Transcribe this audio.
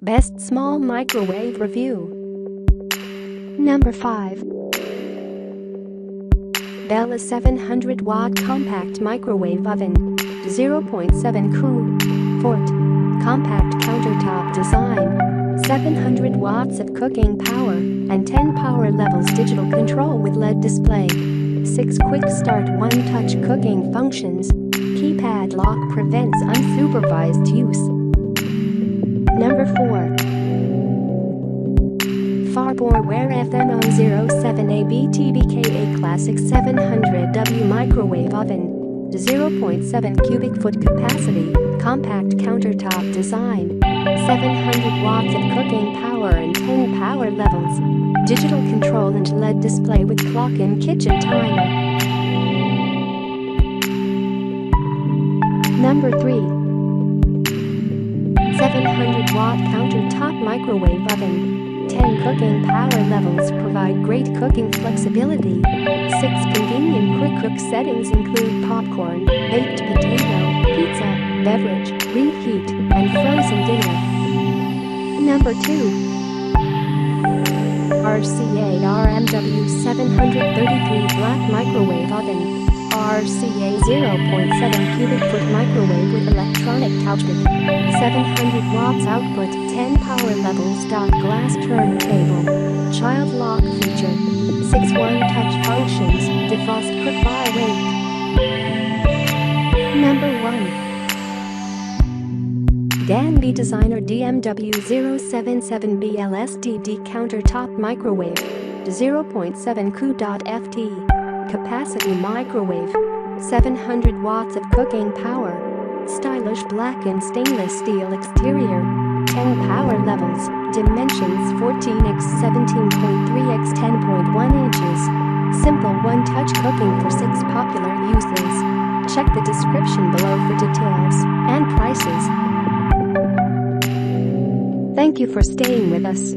Best small microwave review. Number 5. Bella 700-watt compact microwave oven. 0.7 Fort. Compact countertop design. 700 watts of cooking power and 10 power levels. Digital control with LED display. 6 quick start 1-touch cooking functions. Keypad lock prevents unsupervised use. Number 4. Farberware FMO07ABTBKA Classic 700W Microwave Oven. 0.7 cubic foot capacity, compact countertop design. 700 watts of cooking power and 10 power levels. Digital control and LED display with clock and kitchen timer. Number 3. 700-watt countertop microwave oven. 10 cooking power levels provide great cooking flexibility. 6 convenient quick cook settings include popcorn, baked potato, pizza, beverage, reheat, and frozen dinner. Number 2. RCA RMW 733 Black Microwave Oven. RCA 0.7 cubic foot microwave with electronic touchpad. 700 watts output, 10 power levels. Glass turntable. Child lock feature. 6 1-touch functions. Defrost cook by weight. Number 1. Danby Designer DMW 077B LSTD countertop microwave. 0.7 Ft. Capacity microwave. 700 watts of cooking power. Stylish black and stainless steel exterior. 10 power levels. Dimensions 14x 17.3x 10.1 inches. Simple one-touch cooking for 6 popular uses. Check the description below for details and prices. Thank you for staying with us.